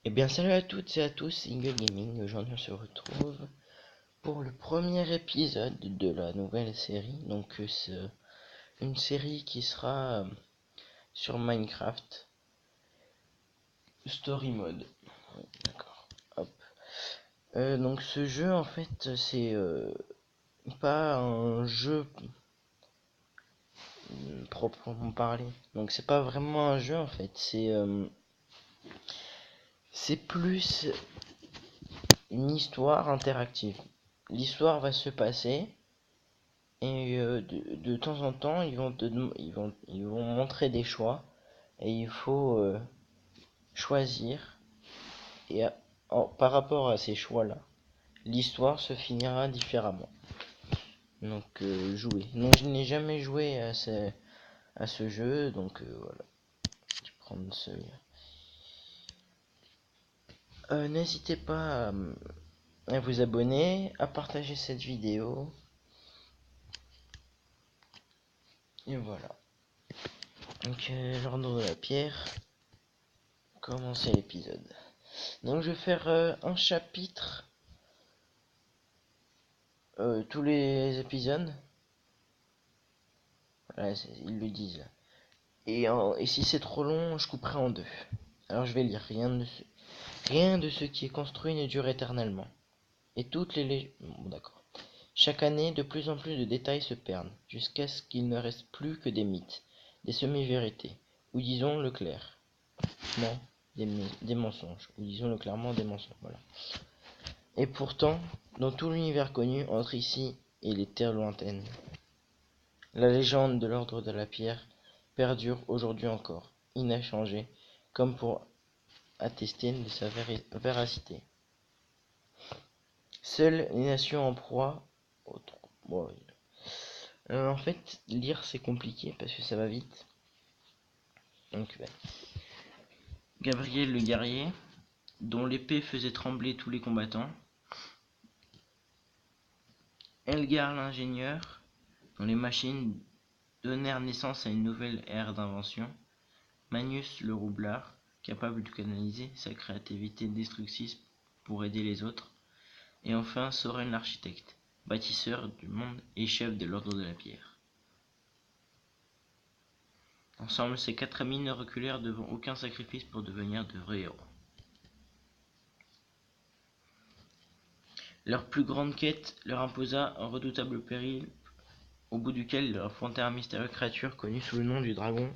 Eh bien salut à toutes et à tous, Single Gaming. Aujourd'hui on se retrouve pour le premier épisode de la nouvelle série. Donc c'est une série qui sera sur Minecraft Story Mode. D'accord. Hop. Donc ce jeu en fait c'est pas un jeu proprement parlé. Donc c'est pas vraiment un jeu en fait. C'est plus une histoire interactive. L'histoire va se passer. Et de temps en temps, ils vont montrer des choix et il faut choisir. Et par rapport à ces choix-là, l'histoire se finira différemment. Donc jouer. Non, je n'ai jamais joué à ce jeu, donc voilà. Je vais prendre celui-là. N'hésitez pas à vous abonner, à partager cette vidéo. Et voilà. Donc l'ordre de la pierre. Commencer l'épisode. Donc je vais faire un chapitre tous les épisodes. Voilà, ils le disent là. Et si c'est trop long, je couperai en deux. Alors je vais lire. Rien de ce qui est construit ne dure éternellement. Et toutes les bon, d'accord. Chaque année, de plus en plus de détails se perdent, jusqu'à ce qu'il ne reste plus que des mythes, des semi-vérités, ou disons-le clair. Non, des mensonges, ou disons-le clairement, des mensonges. Voilà. Et pourtant, dans tout l'univers connu, entre ici et les terres lointaines, la légende de l'ordre de la pierre perdure aujourd'hui encore, inchangée, comme pour attester de sa véracité. Seules les nations en proie au bon, en fait, lire c'est compliqué parce que ça va vite. Donc, Gabriel le guerrier, dont l'épée faisait trembler tous les combattants. Elgar l'ingénieur, dont les machines donnèrent naissance à une nouvelle ère d'invention. Magnus le roublard, capable de canaliser sa créativité destructrice pour aider les autres. Et enfin Soren l'architecte, bâtisseur du monde et chef de l'ordre de la pierre. Ensemble, ces quatre amis ne reculèrent devant aucun sacrifice pour devenir de vrais héros. Leur plus grande quête leur imposa un redoutable péril, au bout duquel ils affrontèrent une mystérieuse créature connue sous le nom du dragon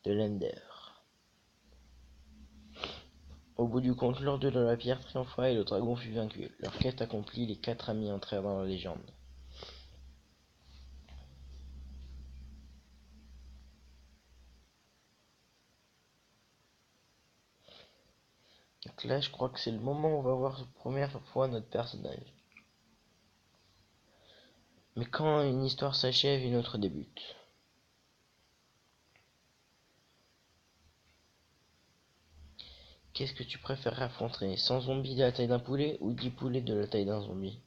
de l'Ender. Au bout du compte, l'ordre de la pierre triompha et le dragon fut vaincu. Leur quête accomplie, les quatre amis entrèrent dans la légende. Donc là, je crois que c'est le moment où on va voir pour la première fois notre personnage. Mais quand une histoire s'achève, une autre débute. Qu'est-ce que tu préférerais affronter? 100 zombies de la taille d'un poulet ou 10 poulets de la taille d'un zombie?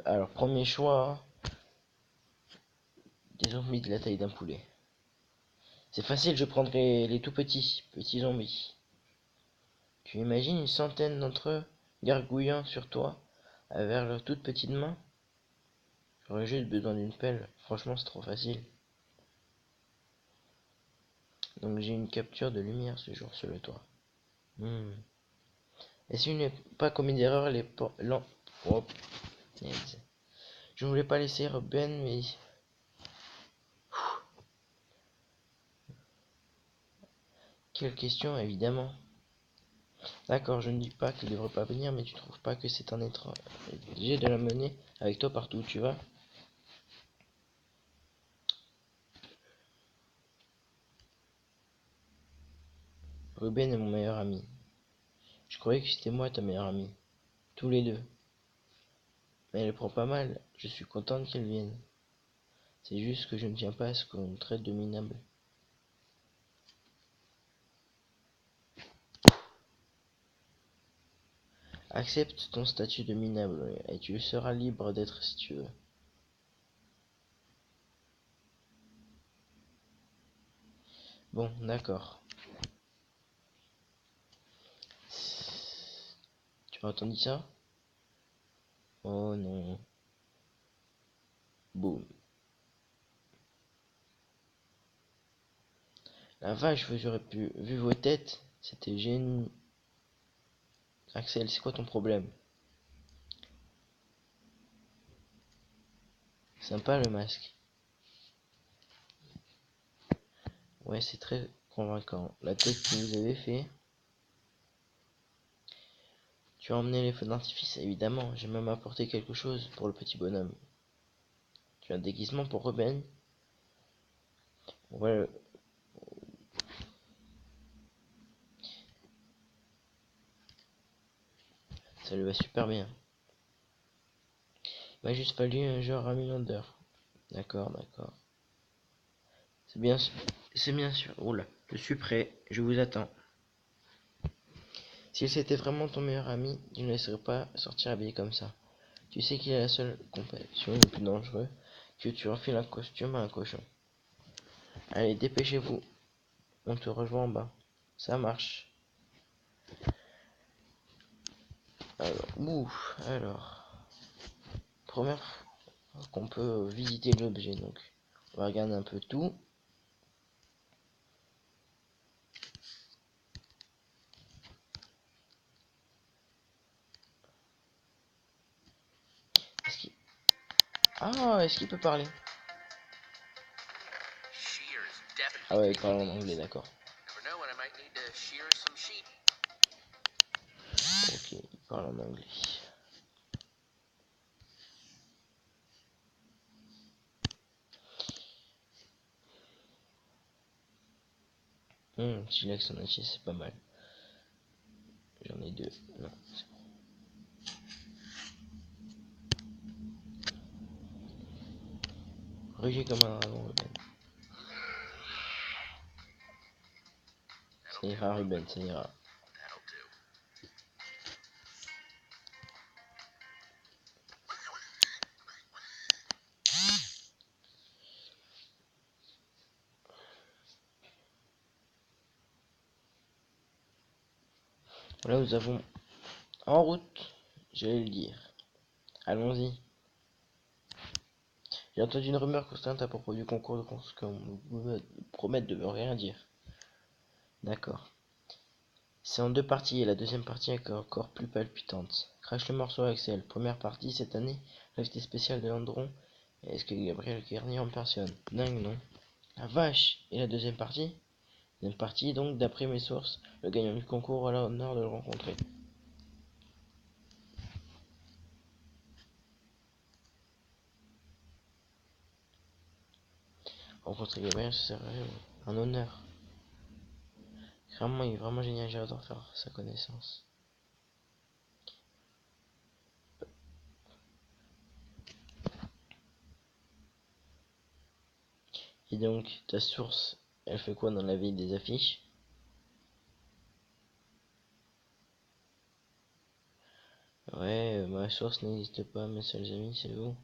Alors, premier choix, des zombies de la taille d'un poulet. C'est facile, je prendrais les tout petits zombies. Tu imagines une centaine d'entre eux gargouillant sur toi avec leurs toutes petites mains? J'aurais juste besoin d'une pelle. Franchement, c'est trop facile. Donc j'ai une capture de lumière ce jour sur le toit. Et si n'est pas commis d'erreur, les oh, je ne voulais pas laisser Ben, mais... Quelle question, évidemment. D'accord, je ne dis pas qu'il ne devrait pas venir, mais tu trouves pas que c'est un étrange obligé de la mener avec toi partout où tu vas? Ruben est mon meilleur ami. Je croyais que c'était moi ta meilleure amie. Tous les deux. Mais elle prend pas mal. Je suis contente qu'elle vienne. C'est juste que je ne tiens pas à ce qu'on me traite de minable. Accepte ton statut de minable et tu seras libre d'être si tu veux. Bon, d'accord. Tu as entendu ça? Oh non. Boum. La vache, vous aurez pu vu vos têtes. C'était génial. Axel, c'est quoi ton problème? Sympa le masque. Ouais, c'est très convaincant. La tête que vous avez fait. Tu as emmené les feux d'artifice, évidemment. J'ai même apporté quelque chose pour le petit bonhomme. Tu as un déguisement pour Ruben. Ouais, ça lui va super bien. Il m'a juste fallu un genre 1 million d'heures. D'accord, d'accord. C'est bien, c'est bien sûr. Oula, je suis prêt. Je vous attends. Si c'était vraiment ton meilleur ami, tu ne laisserais pas sortir habillé comme ça. Tu sais qu'il est la seule compagnon le plus dangereux que tu enfiles un costume à un cochon. Allez, dépêchez-vous. On te rejoint en bas. Ça marche. Alors, première fois qu'on peut visiter l'objet, donc on va regarder un peu tout. Est-ce qu'il... Ah, est-ce qu'il peut parler? Ah ouais, il parle en anglais, d'accord. Ok, il parle en anglais. Silex en acier, c'est pas mal. J'en ai 2. Non, c'est bon. Rugis comme un dragon, Ruben. Ça ira, Ruben, ça ira. Voilà, nous avons en route, j'allais le dire. Allons-y. J'ai entendu une rumeur constante à propos du concours de construction. Vous me promettez de me rien dire. D'accord. C'est en 2 parties et la deuxième partie est encore plus palpitante. Crache le morceau Axel. Première partie cette année, l'invité spécial de Landron. Est-ce que Gabriel Garnier en personne? Dingue, non? La vache! Et la deuxième partie? Deuxième partie, donc, d'après mes sources, le gagnant du concours aura l'honneur de le rencontrer. Rencontrer Gabriel, ce serait un honneur. Vraiment, il est vraiment génial, j'adore faire sa connaissance. Et donc, ta source, elle fait quoi dans la vie des affiches? Ouais, ma source n'existe pas, mes seuls amis, c'est vous.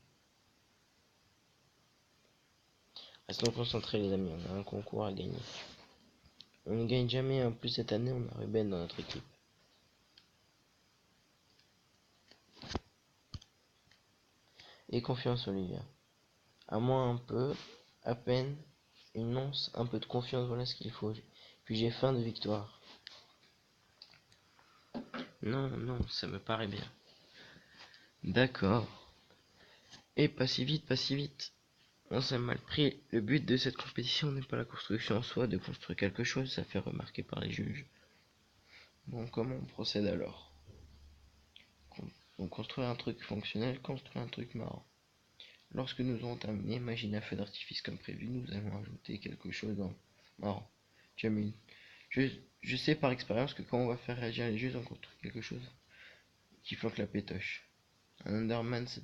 Restons concentrés les amis, on a un concours à gagner. On ne gagne jamais, en plus cette année on a Ruben dans notre équipe. Et confiance Olivia. À moi un peu, à peine, une once, un peu de confiance, voilà ce qu'il faut. Puis j'ai faim de victoire. Non, non, ça me paraît bien. D'accord. Et pas si vite, pas si vite. On s'est mal pris. Le but de cette compétition n'est pas la construction en soi, de construire quelque chose, ça fait remarquer par les juges. Bon, comment on procède alors? Donc construire un truc fonctionnel, construire un truc marrant. Lorsque nous aurons terminé, imagine un feu d'artifice comme prévu, nous allons ajouter quelque chose dans... marrant. Tu as mis... je sais par expérience que quand on va faire réagir les juges, on construit quelque chose qui flanque la pétoche. Un Enderman, c'est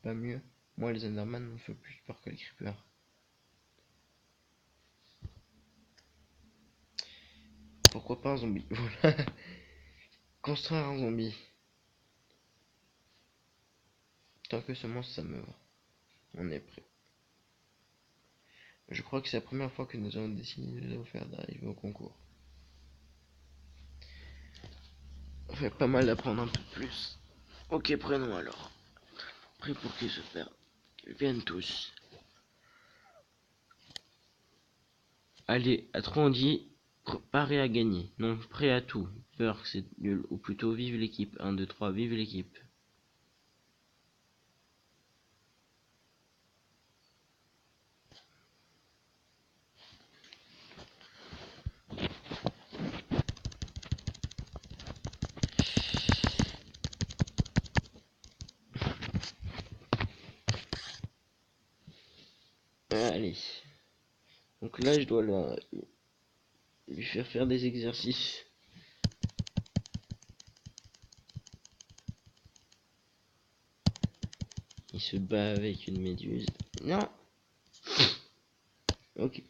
pas mieux. Moi, les Enderman m'ont fait plus peur que les creepers. Pourquoi pas un zombie? Voilà. Construire un zombie. Tant que semence, ça me va. On est prêt. Je crois que c'est la première fois que nous avons décidé de vous faire d'arriver au concours. Ça fait pas mal d'apprendre un peu plus. Ok, prenons alors. Prêt pour qu'ils se perdent. Qu'ils viennent tous. Allez, à 3 on dit paré à gagner. Non, prêt à tout. Peur que c'est nul. Ou plutôt vive l'équipe. 1, 2, 3, vive l'équipe. Allez. Donc là, je dois lui faire des exercices. Il se bat avec une méduse. Non. Ok.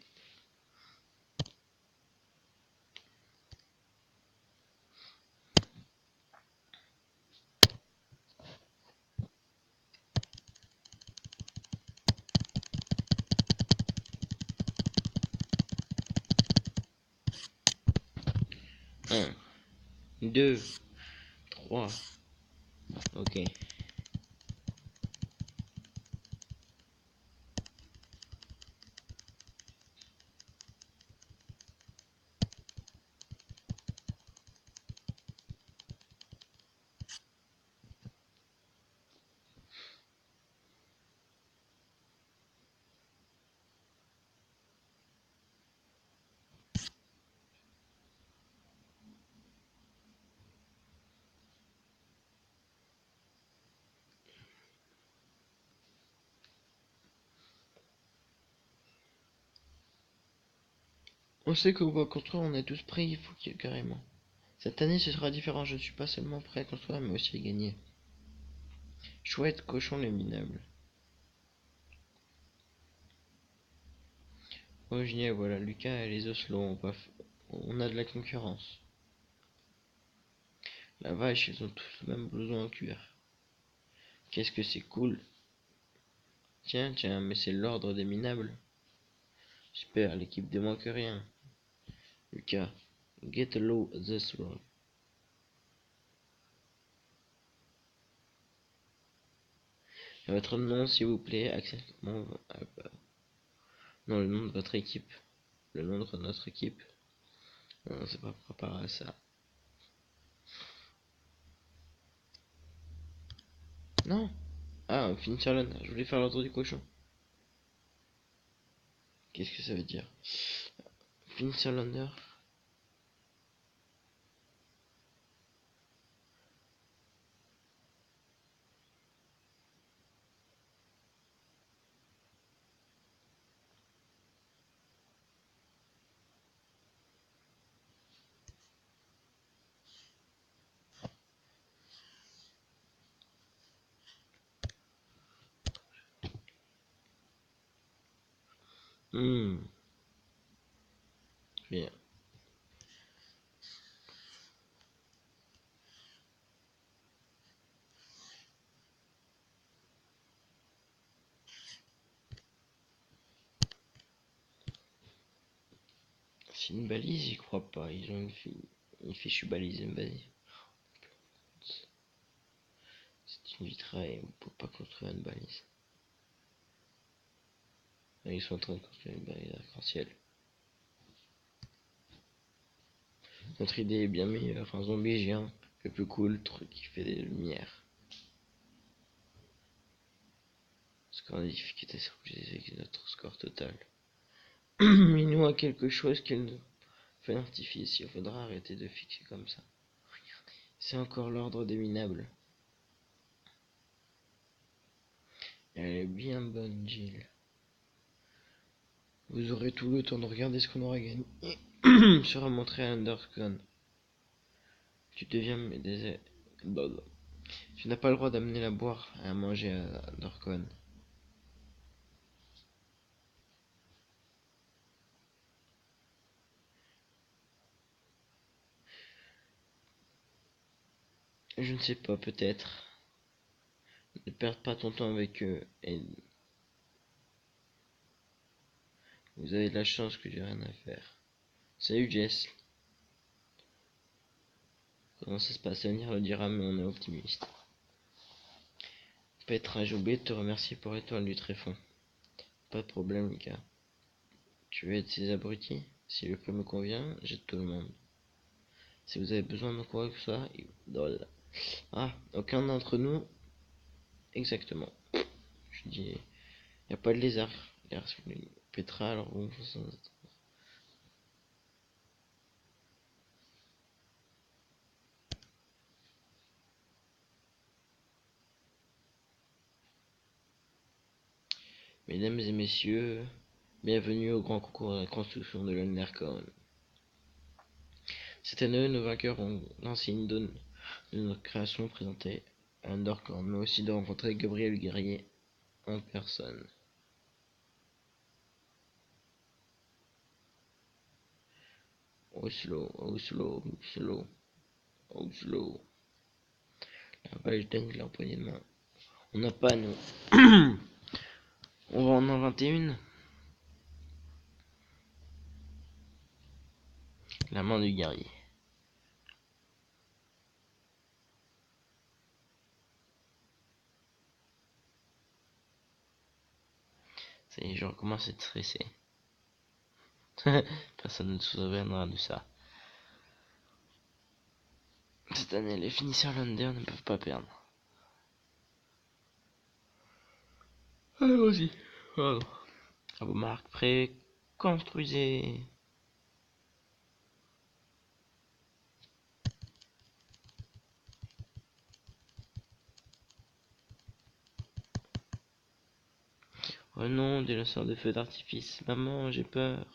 Un, 2, 3. Ok. On sait qu'on va construire, on est tous prêts, il faut qu'il y ait carrément. Cette année ce sera différent, je ne suis pas seulement prêt à construire mais aussi à gagner. Chouette, cochon les minables. Oh génial, voilà, Lucas et les Oslo, on a de la concurrence. La vache, ils ont tous le même blouson en cuir. Qu'est-ce que c'est cool. Tiens, tiens, mais c'est l'ordre des minables. Super, l'équipe ne manque rien. Lucas, get low this road. Votre nom, s'il vous plaît, acceptement. Non, le nom de votre équipe. Le nom de notre équipe. Non, c'est pas préparé à ça. Non. Ah, finir l'honneur. Je voulais faire l'ordre du cochon. Qu'est-ce que ça veut dire? Finir l'honneur. Bien. C'est une balise, j'y crois pas. Ils ont une fichue balise, vas-y. C'est une vitraille, on peut pas construire une balise. Ils sont en train de construire une balise arc-en-ciel. Notre idée est bien meilleure, un zombie géant, le plus cool, truc qui fait des lumières. Score de difficulté avec notre score total. Il nous a quelque chose qu'il nous fait un artifice, il faudra arrêter de fixer comme ça. C'est encore l'ordre des minables. Elle est bien bonne, Jill. Vous aurez tout le temps de regarder ce qu'on aura gagné. Sera montré à Undercon. Tu deviens des... Tu n'as pas le droit d'amener la boire et à manger à Undercon. Je ne sais pas, peut-être. Ne perds pas ton temps avec eux. Et vous avez de la chance que j'ai rien à faire. Salut Jess. Comment ça se passe? L'avenir le dira, mais on est optimiste. Petra, j'ai oublié de te remercier pour l'étoile du tréfonds. Pas de problème, Lucas. Tu veux être ces abrutis? Si le prix me convient, j'aide tout le monde. Si vous avez besoin de quoi que ce soit, ah, aucun d'entre nous. Exactement. Je dis, y a pas de lézard. Petra, alors bon, mesdames et messieurs, bienvenue au grand concours de la construction de l'Undercon. Cette année, nos vainqueurs ont lancé une donne de notre création présentée à Undercorn, mais aussi de rencontrer Gabriel Guerrier en personne. Oslo, Oslo, Oslo, Oslo. La vache dingue, la poignée de main. On n'a pas, nous. On va en 21. La main du guerrier. Ça y est, je recommence à être stressé. Personne ne se souviendra de ça. Cette année, les finisseurs Lander ne peuvent pas perdre. Allons-y. À vos marques, prêts, construisez. Oh non, des lanceurs de feux d'artifice. Maman, j'ai peur.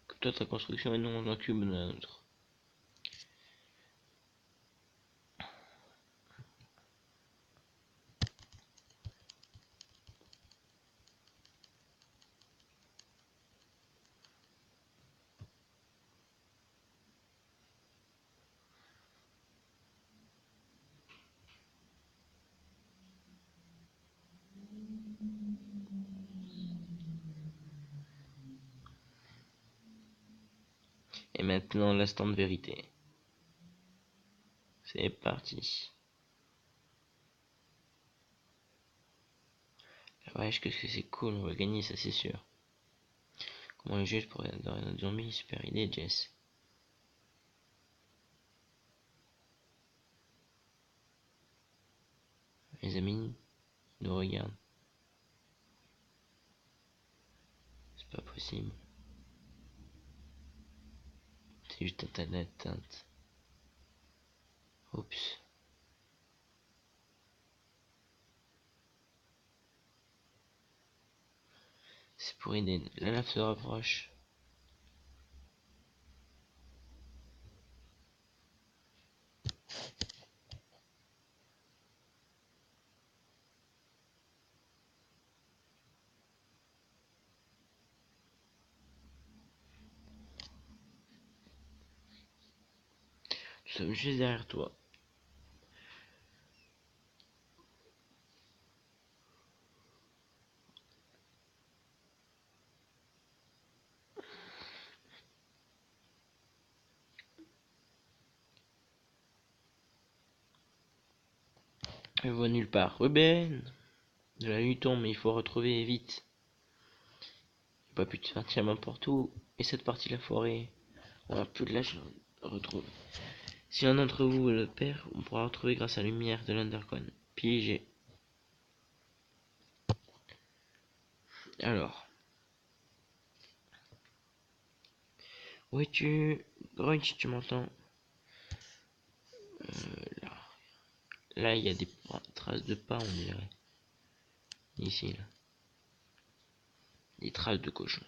Que toi ta construction et non un cube de la nôtre. Et maintenant l'instant de vérité. C'est parti. Wesh, qu'est-ce que c'est cool, on va gagner, ça c'est sûr. Comment le juge pourrait adorer notre zombie? Super idée, Jess. Les amis nous regardent. C'est pas possible. C'est juste un tas d'atteinte. Oups. C'est pour aider. La lave se rapproche. Nous sommes juste derrière toi. Elle voit nulle part. Ruben! De la nuit tombe, mais il faut retrouver vite. J'ai pas pu te sortir n'importe où. Et cette partie de la forêt. On a peu de lâche à retrouver. Si l'un d'entre vous le perd, on pourra retrouver grâce à la lumière de l'Undercon. Piégé. Alors. Où es-tu? Grunch, tu m'entends? Là. Là, il y a des traces de pas, on dirait. Ici, là. Des traces de cochon.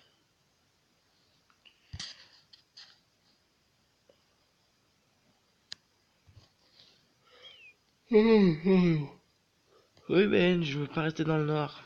Oui, Ben, je veux pas rester dans le noir.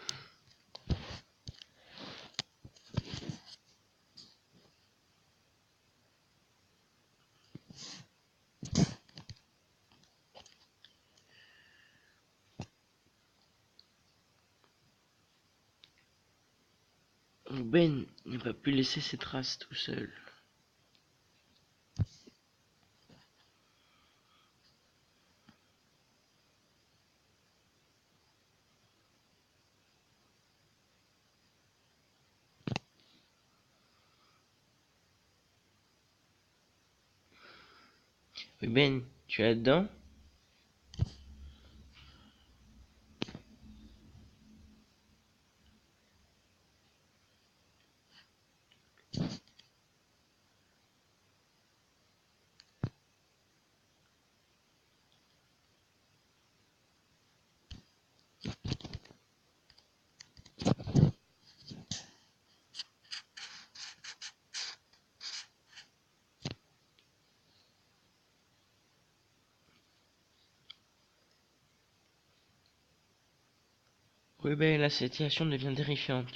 Ben ne va plus laisser ses traces tout seul. Ruben, tu es là-dedans? Ruben, la situation devient terrifiante.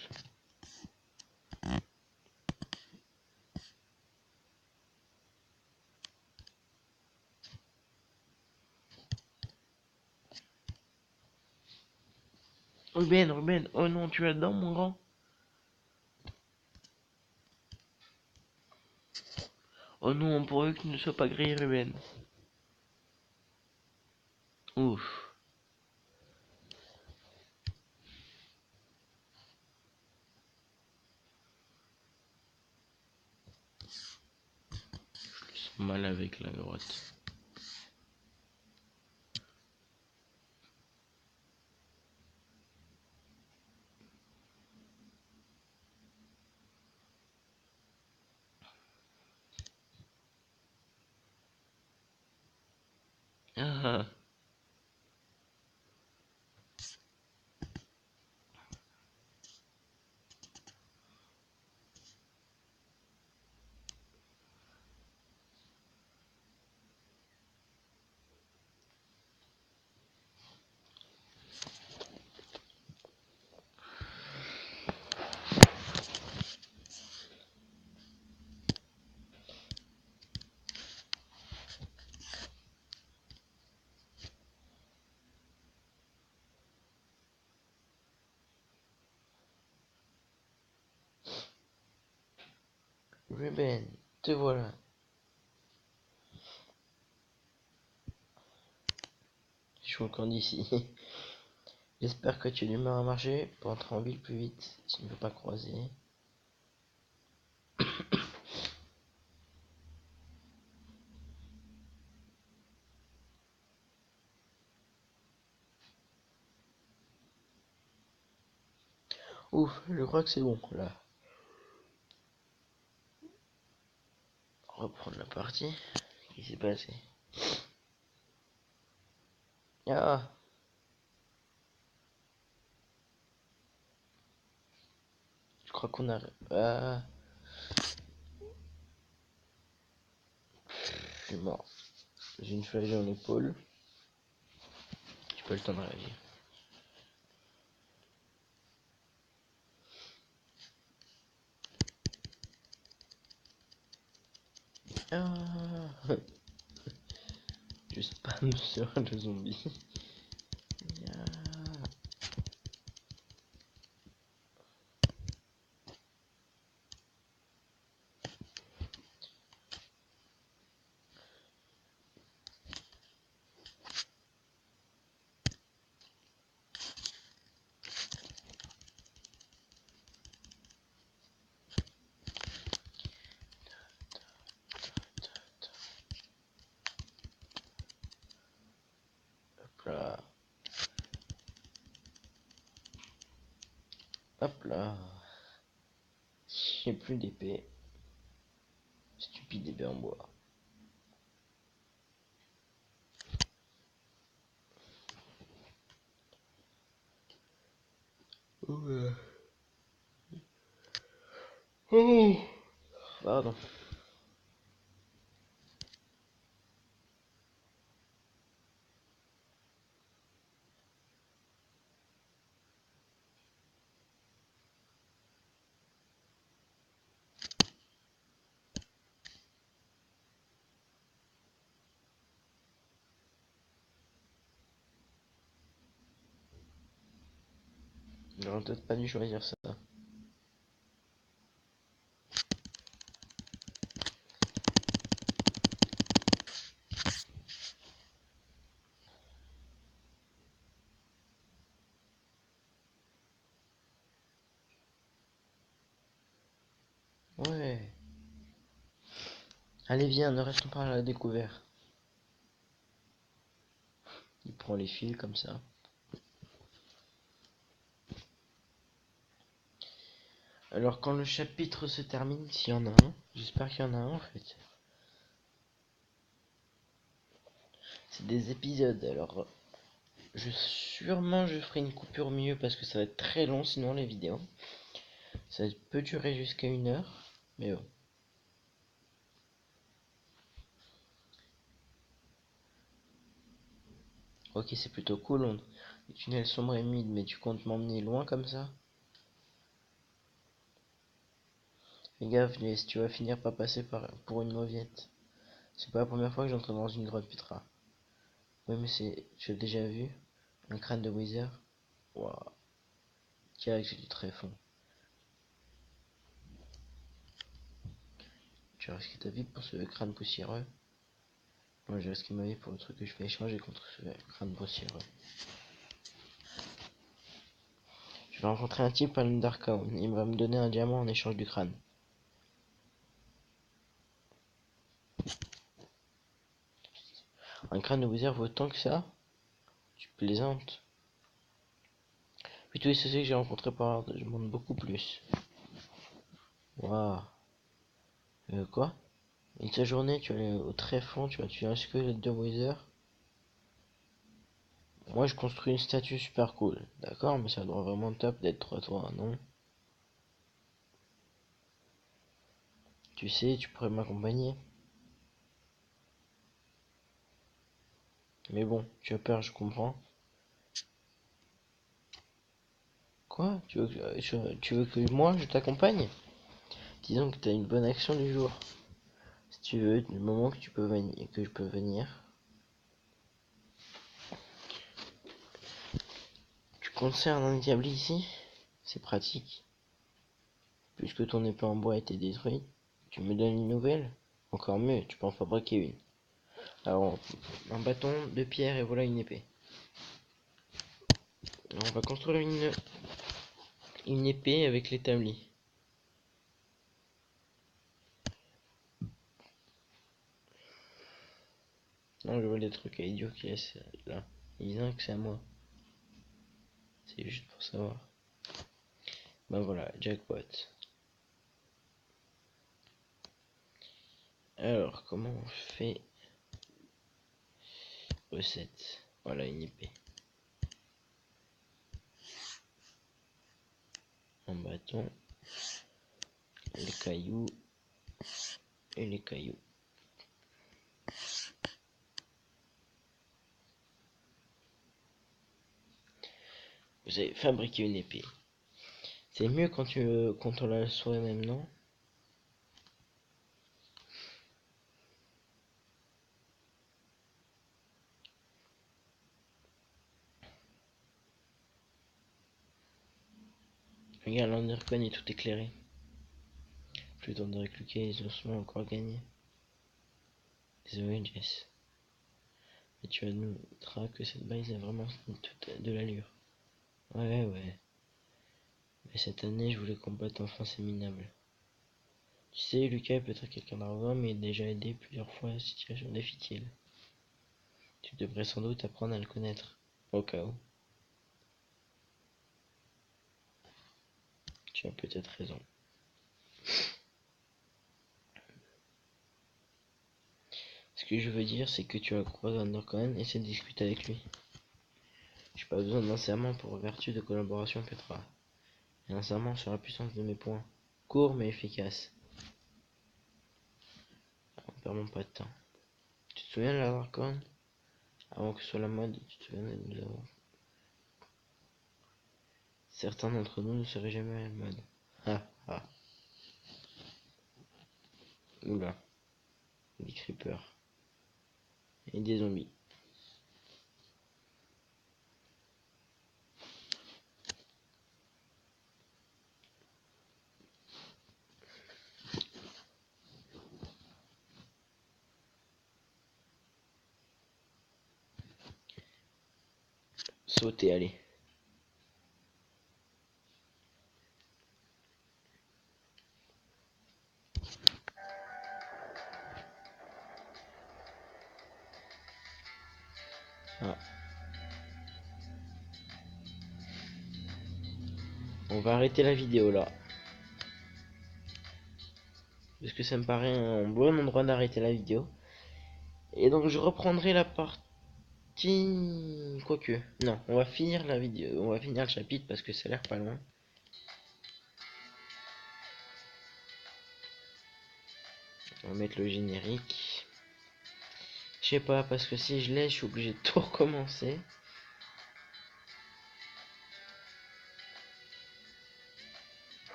Ruben, oh non, tu es là-dedans, mon grand? Oh non, pourvu que tu ne sois pas grillé, Ruben. Ouf. Mal avec la grotte. Ah, Ruben, te voilà. Je suis encore d'ici. J'espère que tu as l'humeur à marcher pour entrer en ville plus vite si tu ne veux pas croiser. Ouf, je crois que c'est bon là. Reprendre la partie. Qu'est-ce qui s'est passé? Ah, je crois qu'on arrive. Ah, je suis mort. J'ai une flamme dans l'épaule. J'ai pas le temps de réagir. Ah, je spam sur le zombie. Ah, hop là. Hop là. J'ai plus d'épée. Stupide épée en bois. Ouais. Oh, pardon. J'aurais peut-être pas dû choisir ça. Ouais. Allez, viens, ne restons pas à la découverte. Il prend les fils comme ça. Alors quand le chapitre se termine, s'il y en a un, j'espère qu'il y en a un en fait. C'est des épisodes, alors sûrement je ferai une coupure au milieu parce que ça va être très long sinon les vidéos. Ça peut durer jusqu'à 1 heure, mais bon. Ok, c'est plutôt cool. Les tunnels sombres et humides, mais tu comptes m'emmener loin comme ça? Fais gaffe, Jess, tu vas finir par passer pour une mauviette. C'est pas la première fois que j'entre dans une grotte, Petra. Oui, mais tu as déjà vu un crâne de Wither? Waouh, direct, j'ai du tréfonds. Tu as risqué ta vie pour ce crâne poussiéreux? Moi, j'ai risqué ma vie pour le truc que je vais échanger contre ce crâne poussiéreux. Je vais rencontrer un type à l'Undertown. Il va me donner un diamant en échange du crâne. Un crâne de Wither vaut tant que ça? Tu plaisantes. Puis tous les sociétés que j'ai rencontrés par là, je demande beaucoup plus. Waouh. Quoi? Une seule journée, tu vas aller au tréfonds, tu vas tuer un squelette de Wither. Moi, je construis une statue super cool. D'accord, mais ça doit vraiment top d'être toi, non? Tu sais, tu pourrais m'accompagner. Mais bon, tu as peur, je comprends. Quoi? Tu veux que moi, je t'accompagne? Disons que tu as une bonne action du jour. Si tu veux, du moment que je peux venir. Tu conserves un établi ici? C'est pratique. Puisque ton épée en bois a été détruite, tu me donnes une nouvelle? Encore mieux, tu peux en fabriquer une. Alors, un bâton de pierre et voilà une épée. Alors, on va construire une épée avec l'établi. Non, je vois des trucs idiots qui laissent là. Ils disent que c'est à moi. C'est juste pour savoir. Ben voilà, jackpot. Alors, comment on fait? Recette. Voilà une épée. Un bâton. Les cailloux. Et les cailloux. Vous avez fabriqué une épée. C'est mieux quand on la soi-même, non? Regarde, l'Undercon est tout éclairé. Plus le temps de recliquer, les ossements encore gagné. Désolé, Jess. Mais tu admettras que cette base a vraiment toute de l'allure. Ouais. Mais cette année, je voulais combattre enfin ces minables. Tu sais, Lucas est peut-être quelqu'un d'arrogant, mais il a déjà aidé plusieurs fois à situation difficile. Tu devrais sans doute apprendre à le connaître, au cas où. Tu as peut-être raison. Ce que je veux dire, c'est que tu as croisé Undercoin et essaie de discuter avec lui. J'ai pas besoin d'un serment pour vertu de collaboration, Petra. Et un serment sur la puissance de mes points. Court mais efficace. On perd pas de temps. Tu te souviens de la Darkon? Avant que ce soit la mode, tu te souviens de nous avoir. Certains d'entre nous ne seraient jamais à la mode. Ah. Oula. Des creepers. Et des zombies. Sauter, allez. Ah. On va arrêter la vidéo là. Parce que ça me paraît un bon endroit d'arrêter la vidéo. Et donc je reprendrai la partie... Quoique... Non, on va finir la vidéo. On va finir le chapitre parce que ça a l'air pas loin. On va mettre le générique. Je sais pas, parce que si je l'ai, je suis obligé de tout recommencer.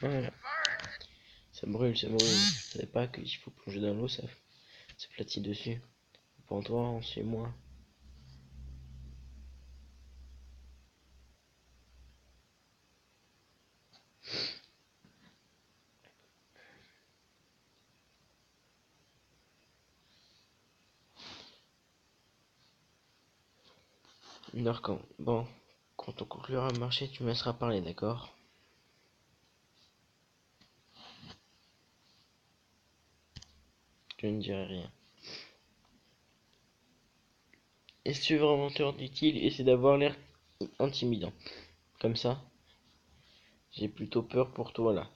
Voilà. Ça brûle, ça brûle. Je savais pas qu'il faut plonger dans l'eau, ça s'aplatit dessus. Pour toi, on suit moi. D'accord. Bon, quand on conclura le marché, tu me laisseras parler, d'accord? Je ne dirai rien. Et si tu veux vraiment te rendre utile, essaie d'avoir l'air intimidant. Comme ça, j'ai plutôt peur pour toi là.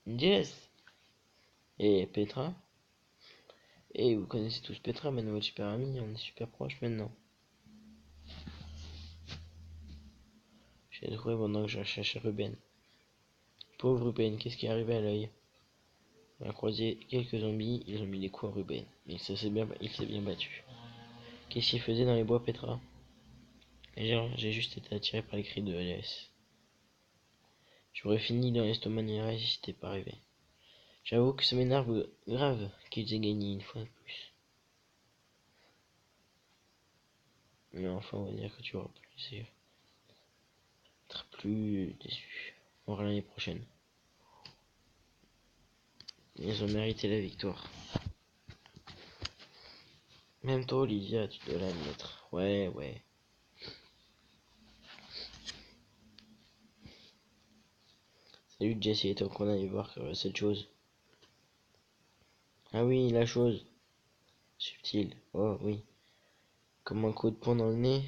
Yes! Et Petra? Et vous connaissez tous Petra, ma nouvelle super amie, on est super proches maintenant. J'ai trouvé pendant que je cherchais Ruben. Pauvre Ruben, qu'est-ce qui est arrivé à l'œil? On a croisé quelques zombies, ils ont mis des coups à Ruben. Mais il s'est bien battu. Qu'est-ce qu'il faisait dans les bois, Petra? J'ai juste été attiré par les cris de Elias. J'aurais fini dans l'estomac si c'était pas arrivé. J'avoue que ça m'énerve grave qu'ils aient gagné une fois de plus. Mais enfin, on va dire que tu auras plaisir. Être plus déçu. On verra l'année prochaine. Ils ont mérité la victoire. Même toi, Olivia, tu dois l'admettre. Ouais, ouais. Salut Jesse, et toi qu'on aille voir cette chose. Ah oui, la chose. Subtile. Oh oui. Comme un coup de poing dans le nez.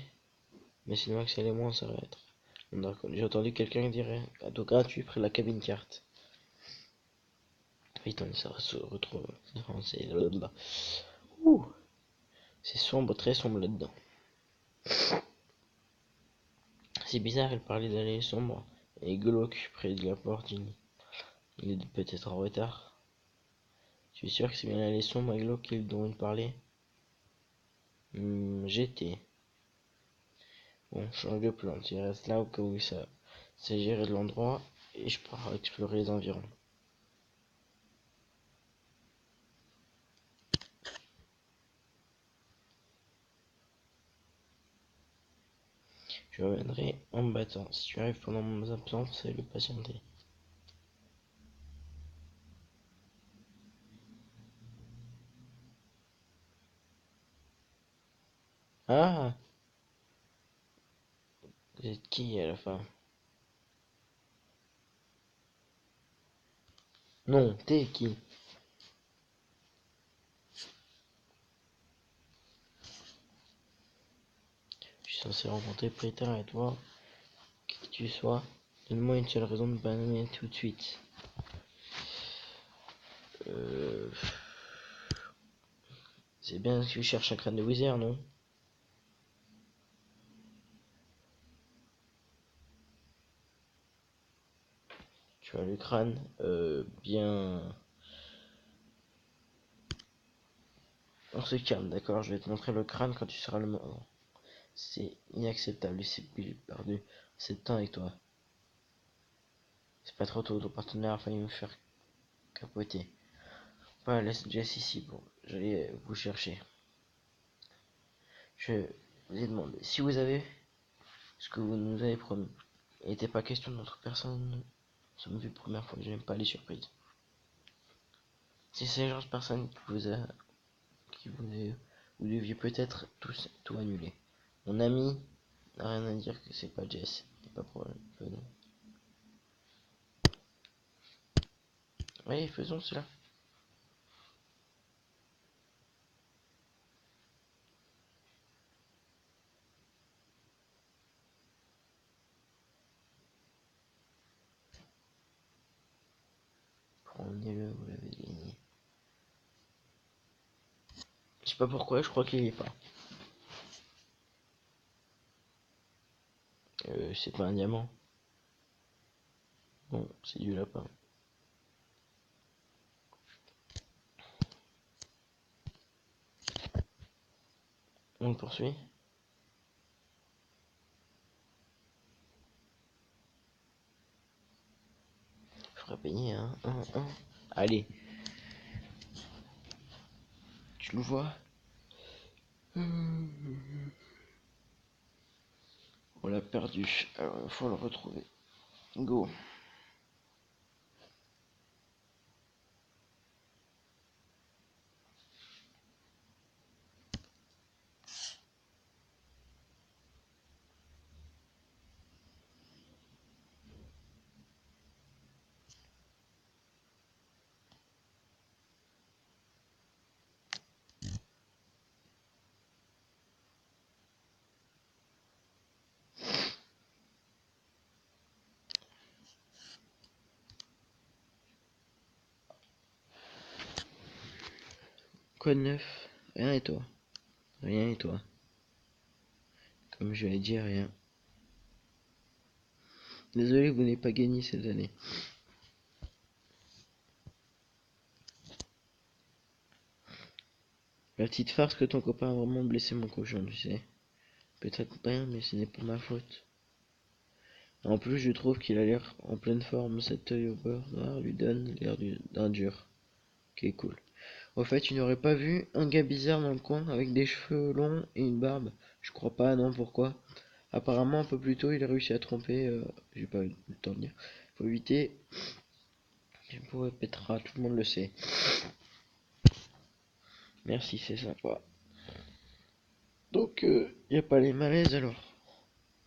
Mais sinon, Axel et moi, ça va être. D'accord. J'ai entendu quelqu'un dire cadeau gratuit près de la cabine carte. Putain, ça se retrouve. C'est là. Ouh. C'est sombre, très sombre là-dedans. C'est bizarre, elle parlait d'aller sombre et glauque près de la porte. Il est peut-être en retard. Tu es sûr que c'est bien l'allée sombre et glauque dont il parlait? J'étais. Bon, change de plan. Tu restes là au cas où ça s'agirait de l'endroit et je pars explorer les environs. Je reviendrai en me battant. Si tu arrives pendant mon absence, c'est le patienter. Ah! Vous êtes qui à la fin? Non, t'es qui? Je suis censé rencontrer Prita et toi, qui que tu sois. Donne-moi une seule raison de me banner tout de suite. Euh... C'est bien que tu cherches un crâne de Wither, non? Tu as le crâne bien... On se calme, d'accord? Je vais te montrer le crâne quand tu seras le moment. C'est inacceptable, c'est perdu. C'est temps avec toi. C'est pas trop tôt, ton partenaire a failli me faire capoter. Bah, laisse Jess ici, bon, j'allais vous chercher. Je vous ai demandé si vous avez ce que vous nous avez promis. Il n'était pas question de notre personne Ça me fait première fois que je n'aime pas les surprises. Si c'est le genre de personne qui vous a, vous deviez peut-être tout annuler. Mon ami n'a rien à dire que c'est pas Jess. Et pas pour non. Oui, faisons cela. Prenez-le, vous l'avez gagné. Je sais pas pourquoi, je crois qu'il y est pas. C'est pas un diamant. Bon, c'est du lapin. On le poursuit. Je ferai payer un. Allez. Tu le vois? On l'a perdu. Alors il faut le retrouver. Go. Quoi de neuf? Rien et toi? Rien et toi? Comme je l'ai dit, rien. Désolé, vous n'avez pas gagné cette année. La petite farce que ton copain a vraiment blessé mon cochon, tu sais. Peut-être rien, mais ce n'est pas ma faute. En plus, je trouve qu'il a l'air en pleine forme. Cet œil au beurre noir lui donne l'air d'un dur. Qui est cool. Au fait, tu n'aurais pas vu un gars bizarre dans le coin avec des cheveux longs et une barbe? Je crois pas, non, pourquoi? Apparemment, un peu plus tôt, il a réussi à tromper. J'ai pas eu le temps de dire. Faut éviter. Pour Petra, tout le monde le sait. Merci, c'est sympa. Donc, y a pas les malaises alors?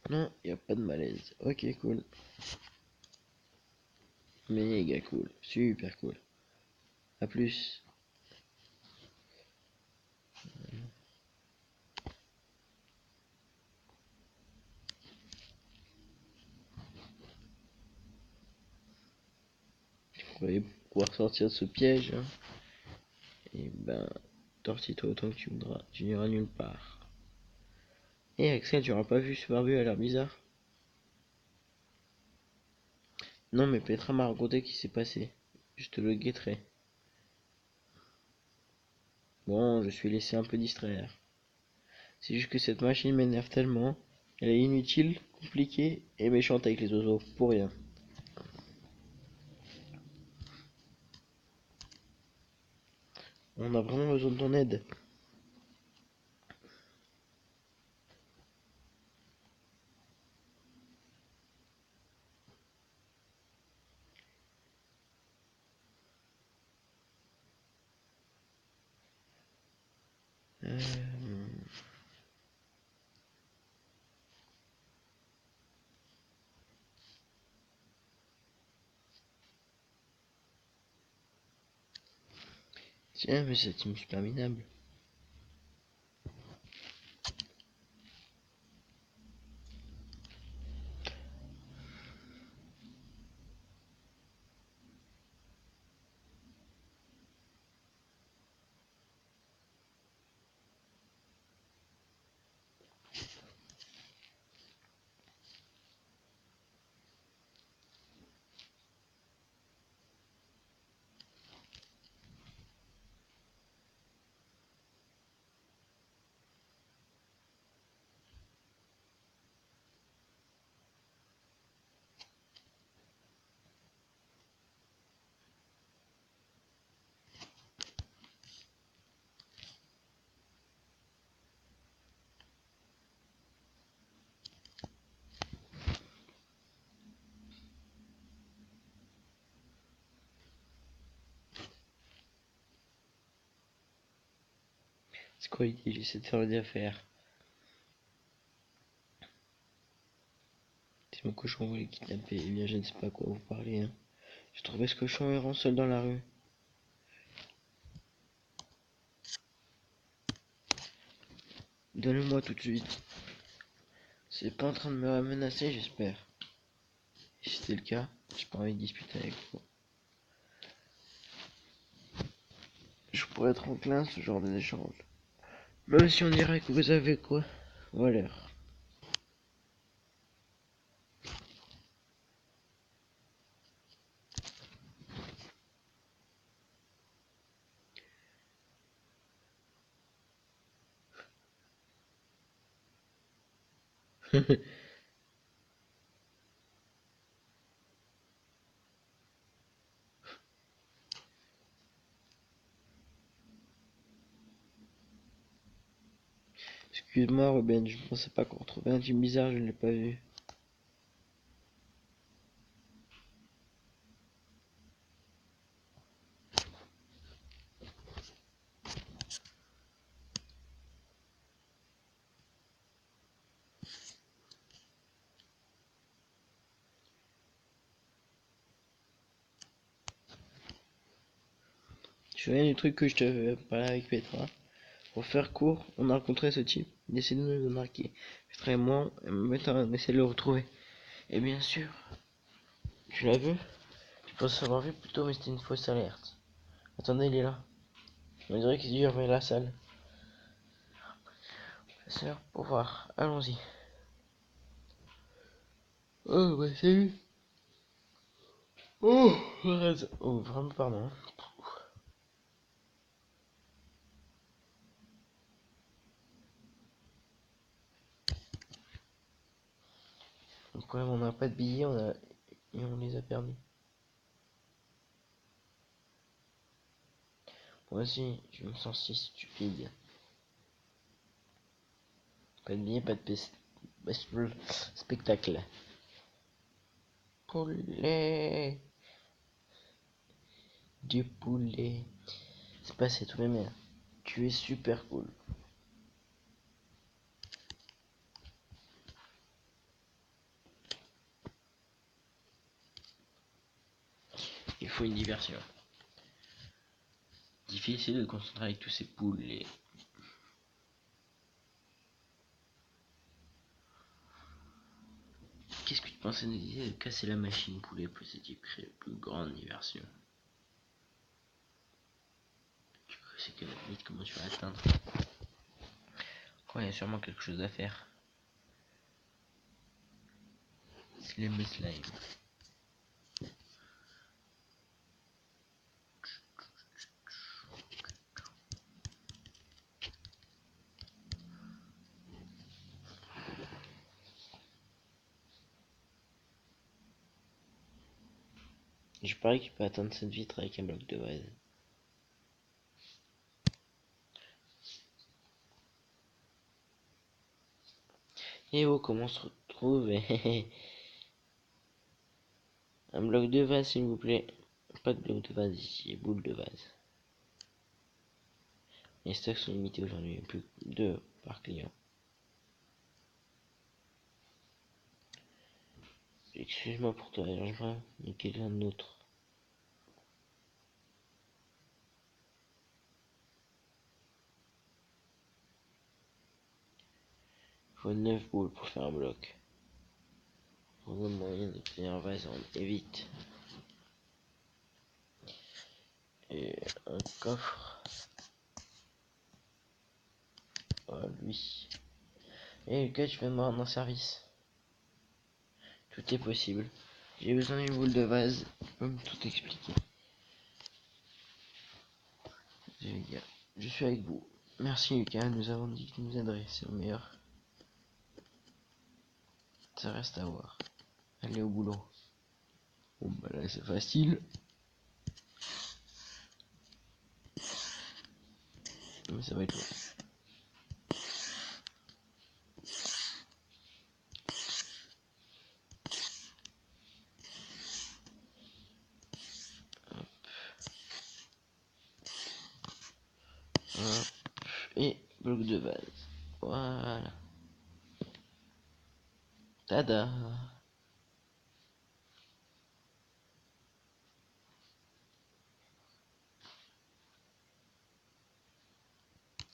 Non, y a pas de malaise. Ok, cool. Méga cool. Super cool. A plus. Tu croyais pouvoir sortir de ce piège, hein? Et ben, tortille-toi autant que tu voudras. Tu n'iras nulle part. Et Axel, tu n'auras pas vu ce barbu à l'air bizarre? Non, mais Petra m'a raconté ce qui s'est passé. Je te le guetterai. Bon, je suis laissé un peu distraire. C'est juste que cette machine m'énerve tellement. Elle est inutile, compliquée et méchante avec les oiseaux. Pour rien. On a vraiment besoin de ton aide. Euh... Tiens, mais c'est une super minable. C'est quoi l'idée? J'essaie de faire des affaires. Si mon cochon voulait kidnapper, eh bien je ne sais pas à quoi vous parlez. Hein. J'ai trouvé ce cochon errant seul dans la rue. Donne-le-moi tout de suite. C'est pas en train de me menacer, j'espère. Et si c'est le cas, j'ai pas envie de discuter avec vous. Je pourrais être enclin à ce genre d'échange. Même si on dirait que vous avez quoi? Voilà. Excuse-moi Ruben, je ne pensais pas qu'on retrouvait un type bizarre, je ne l'ai pas vu. Je me souviens du truc que je te parlais avec Petra. Pour faire court, on a rencontré ce type. Il essaie de nous marquer. Petra et moi, maintenant on essaie de le retrouver. Et bien sûr, tu l'as vu? Je pense avoir vu plutôt, mais c'était une fausse alerte. Attendez, il est là. On dirait qu'il dure vers la salle. Sœur, pour voir. Allons-y. Oh, bah salut. Oh, oh, vraiment pardon. Le problème, on n'a pas de billets, et on les a perdus. Moi aussi, je me sens si stupide. Pas de billets, pas de spectacle. Poulet. Du poulet. C'est passé tous les mains. Tu es super cool. Il faut une diversion. Difficile de concentrer avec tous ces poulets. Qu'est-ce que tu pensais nous dire de casser la machine poulet pour cette plus grande diversion? Tu sais que la limite, comment tu vas atteindre? Ouais, il y a sûrement quelque chose à faire. Slime slime. Je parie qu'il peut atteindre cette vitre avec un bloc de vase. Et oh, comment on se retrouve? Un bloc de vase, s'il vous plaît. Pas de bloc de vase ici, boule de vase. Les stocks sont limités aujourd'hui, plus que 2 par client. Excuse-moi pour toi, dérangement, mais quelqu'un d'autre. Il faut 9 boules pour faire un bloc. Trouve le moyen d'obtenir un vase et vite. Et un coffre. Oh, lui. Et le gars, tu viens de me rendre un service. Tout est possible. J'ai besoin d'une boule de vase. Tu peux me tout expliquer. Je suis avec vous. Merci Lucas, nous avons dit que tu nous aiderais, c'est le meilleur. Ça reste à voir. Allez au boulot. Bon bah là c'est facile. Mais ça va être long. Hop. Et Bloc de base. Voilà. Tada.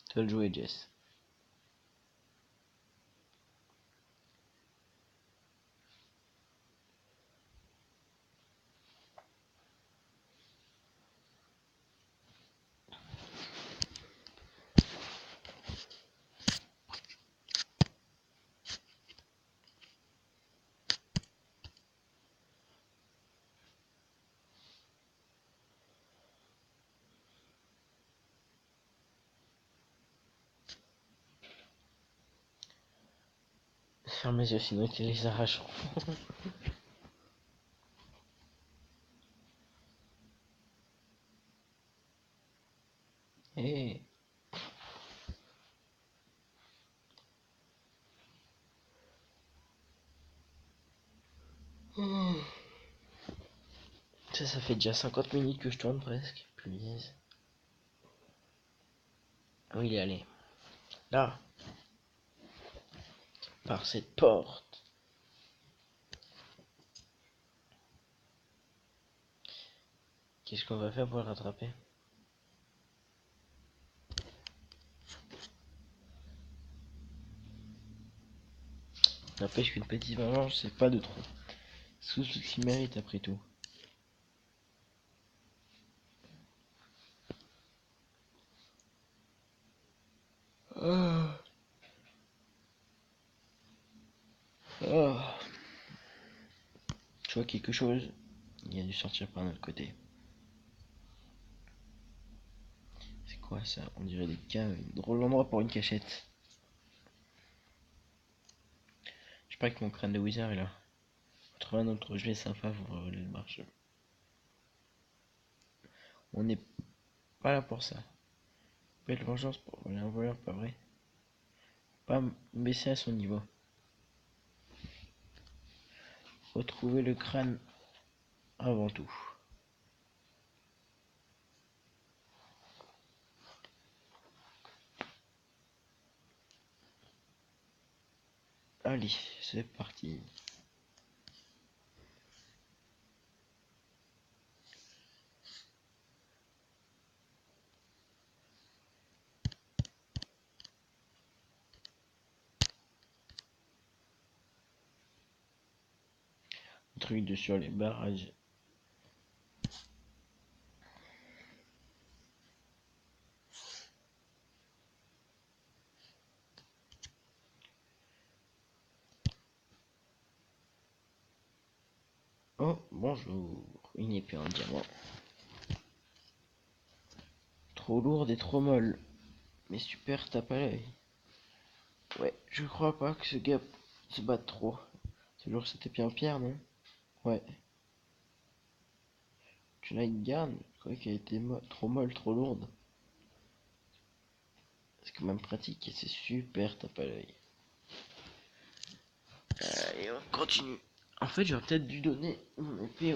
Tu vas le jouer, Jess. Ferme les yeux, sinon ils les arracheront. Hey. Ça fait déjà 50 minutes que je tourne presque. Punaise. Où il est allé? Là. Par cette porte. Qu'est-ce qu'on va faire pour le rattraper? N'empêche qu'une petite vengeance, c'est pas de trop. C'est tout ce qu'il mérite après tout. Ah. Ah. Je vois quelque chose. Il a dû sortir par notre côté. C'est quoi ça? On dirait des caves. Drôle d'endroit pour une cachette. Je sais pas que mon crâne de wizard est là. Trouver un autre jeu sympa pour le marché. On n'est pas là pour ça. Belle vengeance pour voler un voleur, pas vrai? Pas baisser à son niveau. Retrouver le crâne avant tout. Allez, c'est parti. Truc de sur les barrages. Oh, bonjour. Une épée en diamant. Trop lourde et trop molle. Mais super, tape à l'œil. Ouais, je crois pas que ce gars se batte trop. Toujours cette épée en pierre, non? Ouais. Tu l'as une garde? Je croyais qu'elle était trop molle, trop lourde. C'est quand même pratique et c'est super, tape à l'œil. Allez, on continue. En fait, j'aurais peut-être dû donner mon épée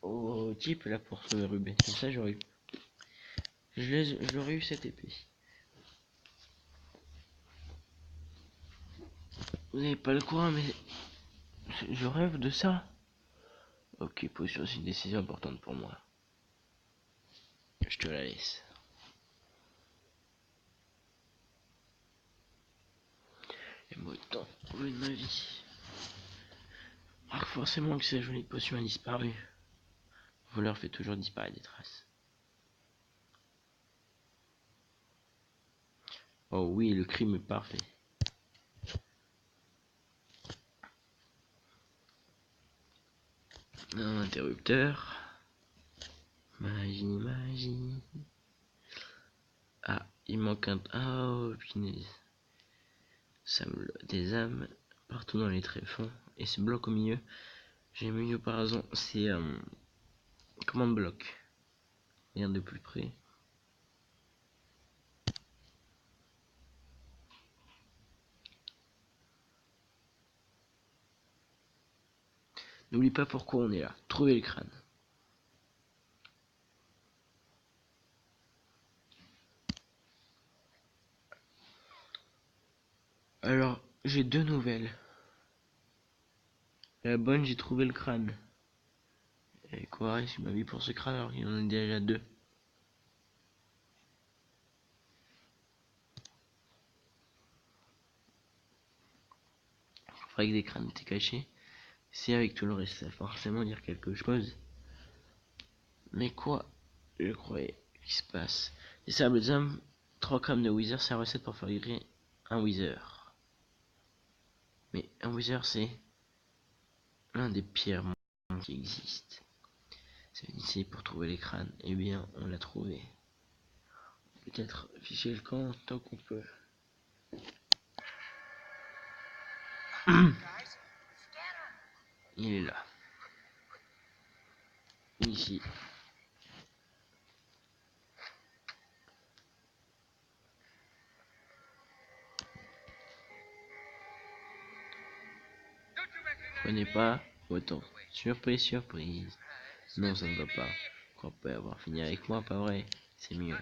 au type là pour se ruber. Comme ça, j'aurais eu. J'aurais eu cette épée. Vous n'avez pas le courant, mais je rêve de ça. Ok, potion, c'est une décision importante pour moi. Je te la laisse. Et moi, autant trouver de ma vie. Ah, forcément que cette jolie potion a disparu. Le voleur fait toujours disparaître des traces. Oh oui, le crime est parfait. Un interrupteur. Magie, magie. Ah, il manque un... Oh, punaise. Des âmes partout dans les tréfonds. Et ce bloc au milieu, j'ai mis par hasard, c'est commande bloc. Regarde de plus près. N'oublie pas pourquoi on est là. Trouver le crâne. Alors, j'ai deux nouvelles. La bonne, j'ai trouvé le crâne. Et quoi, il m'a mis pour ce crâne alors qu'il y en a déjà deux. Je croyais que des crânes étaient cachés. Si avec tout le reste, ça va forcément dire quelque chose. Mais quoi, je croyais qu'il se passe. Des sables d'homme, 3 grammes de Wither, c'est la recette pour faire griller un Wither. Mais un Wither, c'est l'un des pires monstres qui existent. C'est ici pour trouver les crânes. Eh bien, on l'a trouvé. Peut-être afficher le camp tant qu'on peut. Il est là. Ici. Prenez pas autant. Surprise, surprise. Non, ça ne va pas. Je crois pas avoir fini avec moi, pas vrai? C'est mieux.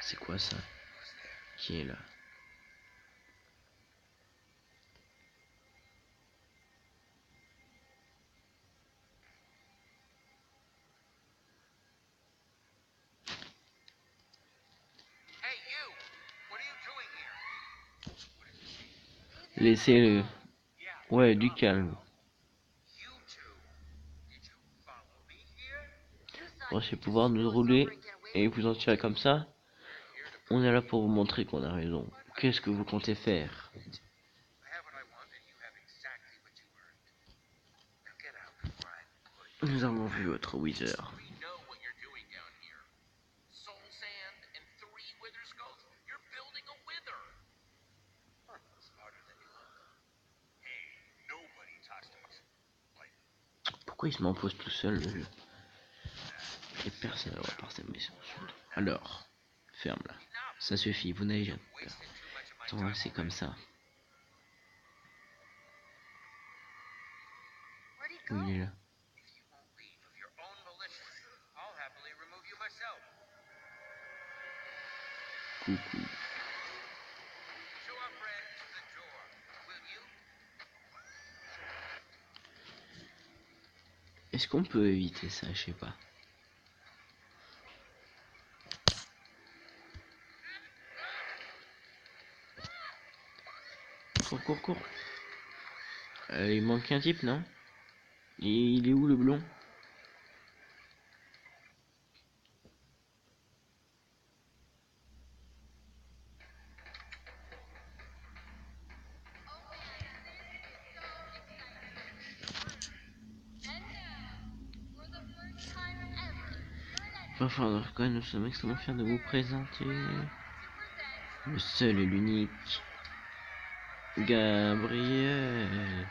C'est quoi ça? Qui est là? Laissez-le. Ouais, du calme. Pensez pouvoir nous rouler et vous en tirer comme ça? On est là pour vous montrer qu'on a raison. Qu'est-ce que vous comptez faire? Nous avons vu votre Wither. Pourquoi il se m'impose tout seul le jeu? Et personne ne va voir cette mission. Alors, ferme-la. Ça suffit, vous n'avez jamais peur. Attends, c'est comme ça. Où il est là? Coucou. Est-ce qu'on peut éviter ça? Je sais pas. Cours, cours. Il manque un type, non? Il est où le blond? Enfin, quand nous sommes extrêmement fiers de vous présenter le seul et l'unique Gabriel.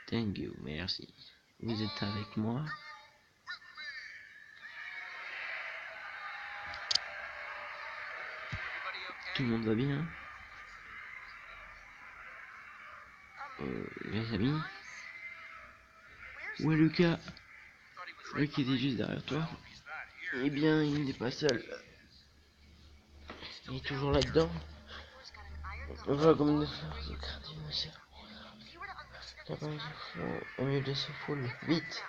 Thank you, merci. Vous êtes avec moi? Tout le monde va bien? Les amis? Où est Lucas? Je croyais qu'il était juste derrière toi. Eh bien, il n'est pas seul. Il est toujours là-dedans. Voilà comme des fleurs de cardinocéros. Au milieu de ces foules. Vite!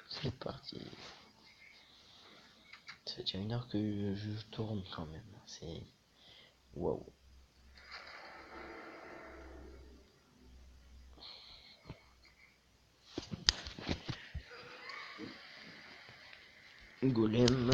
C'est parti. Ça fait déjà 1 heure que je tourne quand même. C'est... Waouh. Golem.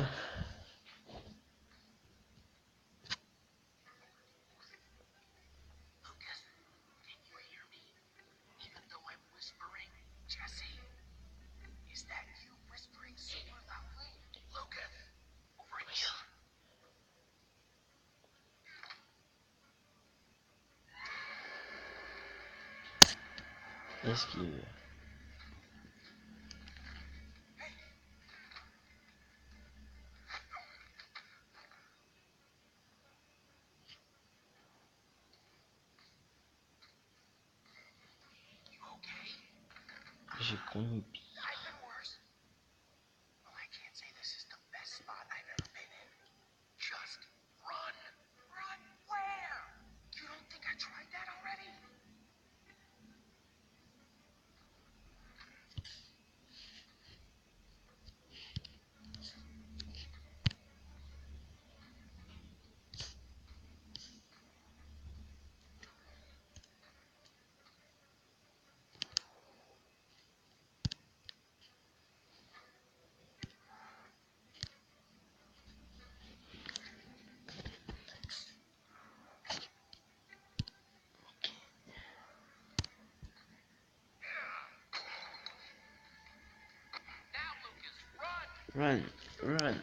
Esquive. J'ai connu pire. Run, run.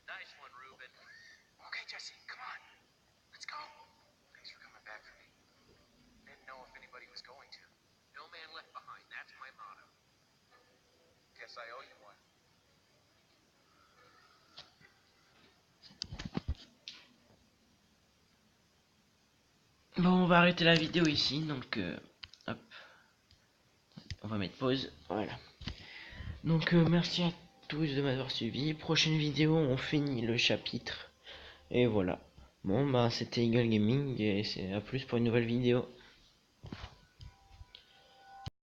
Nice one, Ruben. Okay, Jesse, come on. Let's go. Thanks for coming back for me. Didn't know if anybody was going to. No man left behind. That's my motto. Guess I owe you one. Bon, on va arrêter la vidéo ici, donc hop, on va mettre pause, voilà. Donc merci à tous de m'avoir suivi. Prochaine vidéo, on finit le chapitre et voilà. Bon bah c'était Eagle Gaming et c'est à plus pour une nouvelle vidéo.